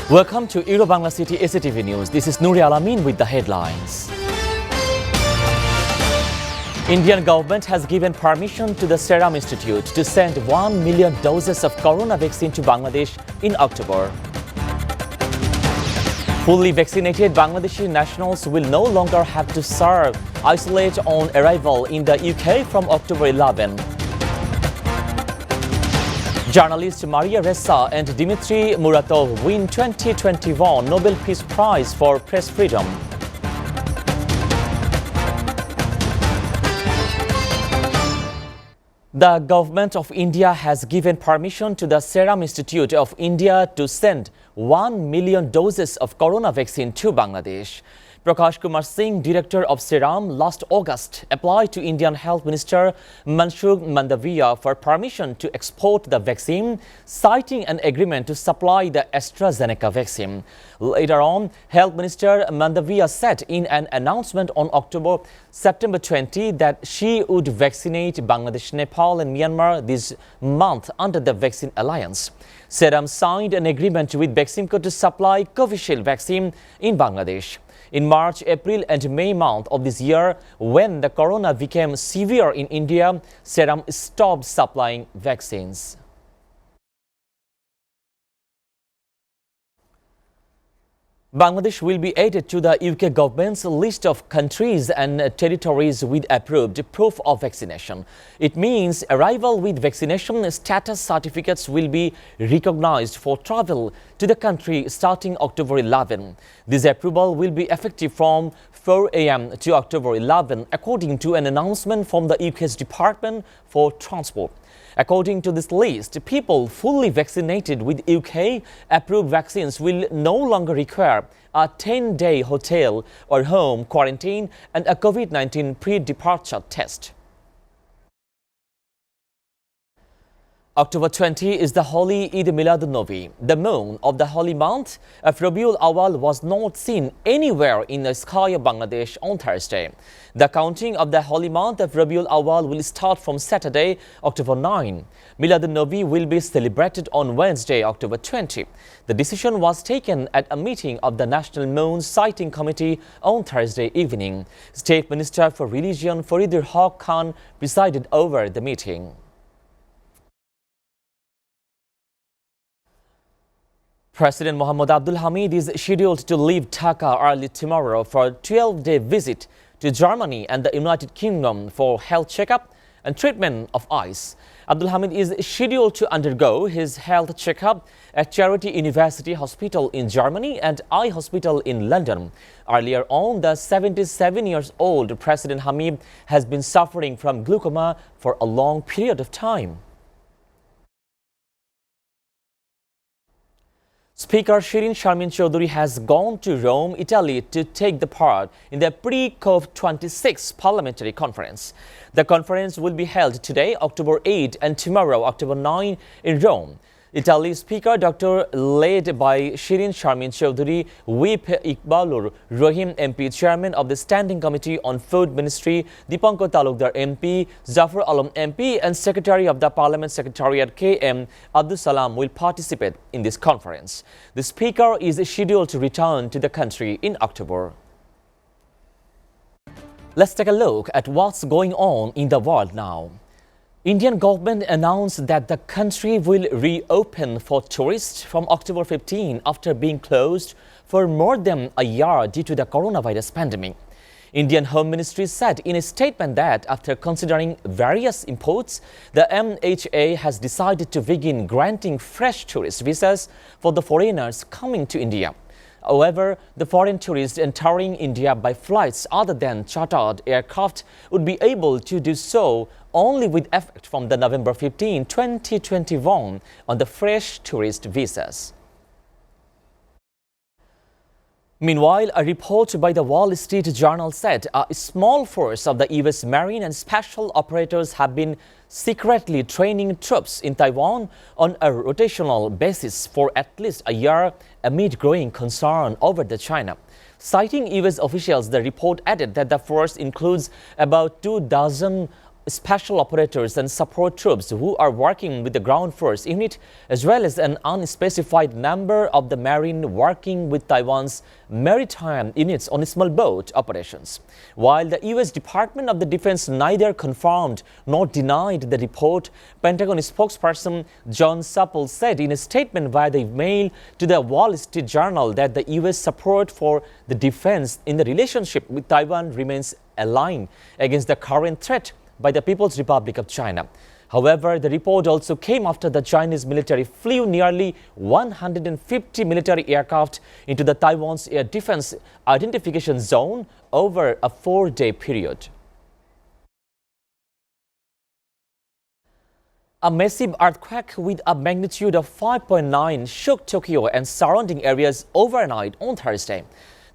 Welcome to Bangla City SATV News. This is Nuri Alamin with the headlines. Indian government has given permission to the Serum Institute to send 1 million doses of corona vaccine to Bangladesh in October. Fully vaccinated Bangladeshi nationals will no longer have to isolate on arrival in the UK from October 11. Journalists Maria Ressa and Dmitry Muratov win 2021 Nobel Peace Prize for Press Freedom. The government of India has given permission to the Serum Institute of India to send 1 million doses of corona vaccine to Bangladesh. Prakash Kumar Singh, director of Serum, last August applied to Indian Health Minister Mansukh Mandaviya for permission to export the vaccine, citing an agreement to supply the AstraZeneca vaccine. Later on, Health Minister Mandaviya said in an announcement on September 20 that she would vaccinate Bangladesh, Nepal and Myanmar this month under the Vaccine Alliance. Serum signed an agreement with Beximco to supply Covishield vaccine in Bangladesh. In March, April and May month of this year, when the corona became severe in India, Serum stopped supplying vaccines. Bangladesh will be added to the UK government's list of countries and territories with approved proof of vaccination. It means arrival with vaccination status certificates will be recognized for travel to the country starting October 11. This approval will be effective from 4 a.m. to October 11, according to an announcement from the UK's Department for Transport. According to this list, people fully vaccinated with UK-approved vaccines will no longer require a 10-day hotel or home quarantine and a COVID-19 pre-departure test. October 20 is the holy Eid Milad-un-Nabi. The moon of the holy month of Rabiul Awal was not seen anywhere in the sky of Bangladesh on Thursday. The counting of the holy month of Rabiul Awal will start from Saturday, October 9. Milad-un-Nabi will be celebrated on Wednesday, October 20. The decision was taken at a meeting of the National Moon Sighting Committee on Thursday evening. State Minister for Religion Faridur Haq Khan presided over the meeting. President Mohammad Abdul Hamid is scheduled to leave Dhaka early tomorrow for a 12-day visit to Germany and the United Kingdom for health checkup and treatment of eyes. Abdul Hamid is scheduled to undergo his health checkup at Charity University Hospital in Germany and Eye Hospital in London. Earlier on, the 77-year-old President Hamid has been suffering from glaucoma for a long period of time. Speaker Shirin Sharmin Chaudhury has gone to Rome, Italy to take the part in the pre-COP26 parliamentary conference. The conference will be held today, October 8 and tomorrow, October 9 in Rome. Italy Speaker Dr. led by Shirin Sharmin Chaudhury, Whip Iqbalur Rahim MP, Chairman of the Standing Committee on Food Ministry, Dipankar Talukdar MP, Zafar Alam MP and Secretary of the Parliament Secretariat K.M. Abdul Salam will participate in this conference. The Speaker is scheduled to return to the country in October. Let's take a look at what's going on in the world now. Indian government announced that the country will reopen for tourists from October 15 after being closed for more than a year due to the coronavirus pandemic. Indian Home Ministry said in a statement that after considering various inputs, the MHA has decided to begin granting fresh tourist visas for the foreigners coming to India. However, the foreign tourists entering India by flights other than chartered aircraft would be able to do so only with effect from the November 15, 2021 on the fresh tourist visas. Meanwhile, a report by the Wall Street Journal said a small force of the U.S. Marine and Special Operators have been secretly training troops in Taiwan on a rotational basis for at least a year amid growing concern over China. Citing U.S. officials, the report added that the force includes about 24 special operators and support troops who are working with the ground force unit, as well as an unspecified number of the marine working with Taiwan's maritime units on small boat operations. While the U.S. Department of the Defense neither confirmed nor denied the report, Pentagon spokesperson John Supple said in a statement via the email to the Wall Street Journal that the U.S. support for the defense in the relationship with Taiwan remains aligned against the current threat by the People's Republic of China. However, the report also came after the Chinese military flew nearly 150 military aircraft into the Taiwan's air defense identification zone over a 4-day period. A massive earthquake with a magnitude of 5.9 shook Tokyo and surrounding areas overnight on Thursday.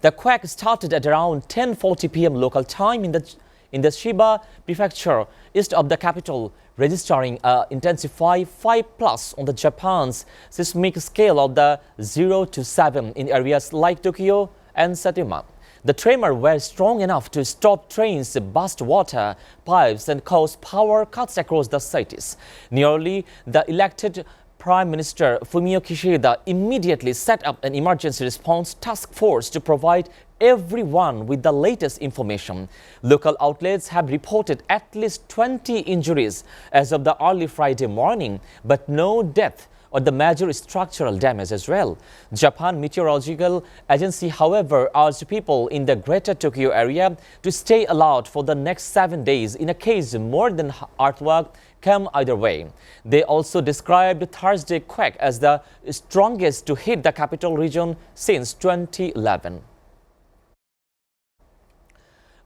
The quake started at around 10:40 p.m. local time in the Chiba prefecture east of the capital, registering an intensified 5+ on the Japan's seismic scale of the 0 to 7 in areas like Tokyo and Saitama. The tremor was strong enough to stop trains, burst water pipes and cause power cuts across the cities. Nearly the elected Prime Minister Fumio Kishida immediately set up an emergency response task force to provide everyone with the latest information. Local outlets have reported at least 20 injuries as of the early Friday morning, but no death or the major structural damage as well. Japan Meteorological Agency, however, urged people in the greater Tokyo area to stay alert for the next 7 days in a case more than earthquake come either way. They also described Thursday quake as the strongest to hit the capital region since 2011.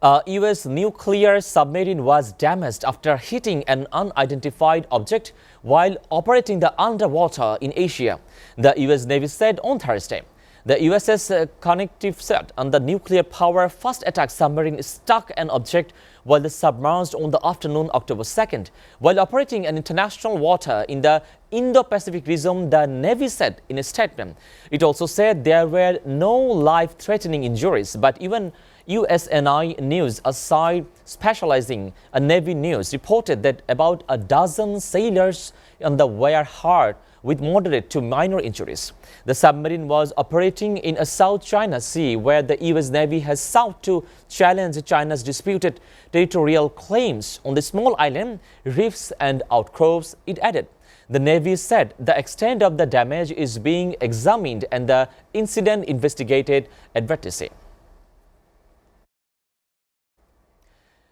A U.S. nuclear submarine was damaged after hitting an unidentified object while operating the underwater in Asia, the U.S. Navy said on Thursday. The USS Connecticut and the nuclear power fast attack submarine struck an object while the submerged on the afternoon October 2nd. While operating in international water in the Indo-Pacific region, the Navy said in a statement. It also said there were no life-threatening injuries, but even USNI News, a site specializing in Navy news, reported that about a dozen sailors on the were hurt with moderate to minor injuries. The submarine was operating in a South China Sea where the U.S. Navy has sought to challenge China's disputed territorial claims on the small island, reefs and outcrops, it added. The Navy said the extent of the damage is being examined and the incident investigated advertising.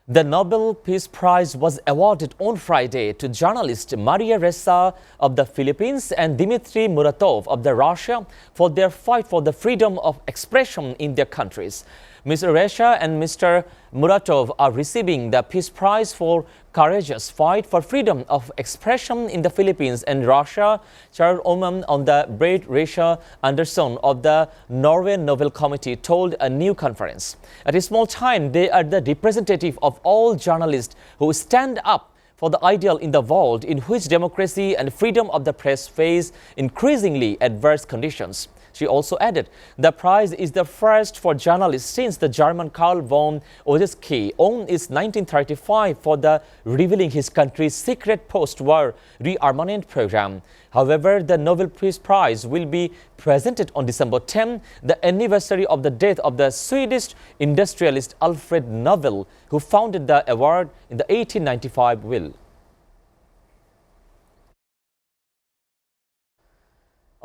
The Nobel Peace Prize was awarded on Friday to journalist Maria Ressa of the Philippines and Dmitry Muratov of the Russia for their fight for the freedom of expression in their countries. Ms. Ressa and Mr. Muratov are receiving the Peace Prize for courageous fight for freedom of expression in the Philippines and Russia, chairwoman on the Brett Ressa Anderson of the Norway Nobel Committee told a new conference. At a small time, they are the representative of all journalists who stand up for the ideal in the world in which democracy and freedom of the press face increasingly adverse conditions. She also added, the prize is the first for journalists since the German Karl von Ossietzky won its 1935 for the revealing his country's secret post-war rearmament program. However, the Nobel Peace Prize will be presented on December 10, the anniversary of the death of the Swedish industrialist Alfred Nobel, who founded the award in the 1895 will.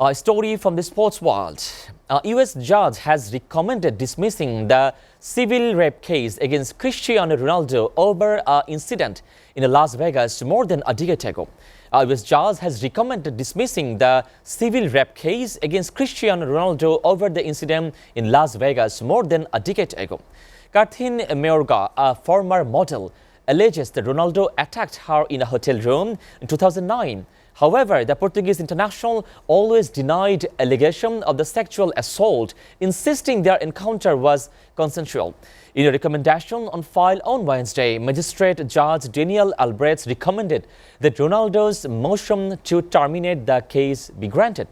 A story from the sports world. A U.S. judge has recommended dismissing the civil rape case against Cristiano Ronaldo over an incident in Las Vegas more than a decade ago. A U.S. judge has recommended dismissing the civil rape case against Cristiano Ronaldo over the incident in Las Vegas more than a decade ago. Kathin Mayorga, a former model, alleges that Ronaldo attacked her in a hotel room in 2009. However, the Portuguese international always denied allegation of the sexual assault, insisting their encounter was consensual. In a recommendation on file on Wednesday, Magistrate Judge Daniel Albrecht recommended that Ronaldo's motion to terminate the case be granted.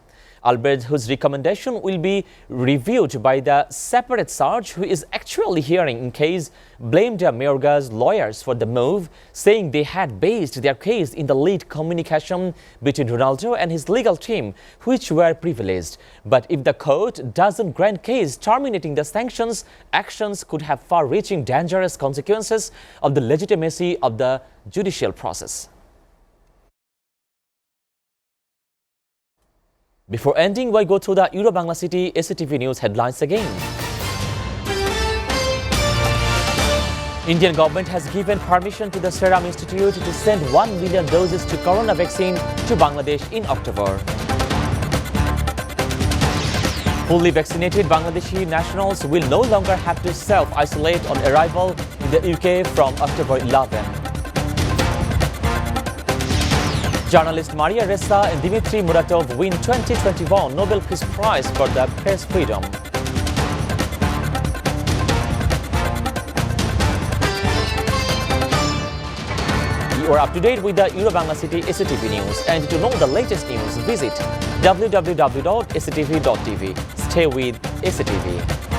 albeit whose recommendation will be reviewed by the separate judge who is actually hearing in case blamed Mayorga's lawyers for the move, saying they had based their case in the lead communication between Ronaldo and his legal team, which were privileged. But if the court doesn't grant case terminating the sanctions, actions could have far-reaching dangerous consequences of the legitimacy of the judicial process. Before ending, we go to the Euro-Bangla City SATV News headlines again. Indian government has given permission to the Serum Institute to send 1 million doses to corona vaccine to Bangladesh in October. Fully vaccinated Bangladeshi nationals will no longer have to self-isolate on arrival in the UK from October 11. Journalist Maria Ressa and Dmitry Muratov win 2021 Nobel Peace Prize for the press freedom. You are up to date with the Euro-Bangla City SATV News, and to know the latest news, visit www.satv.tv. Stay with SATV.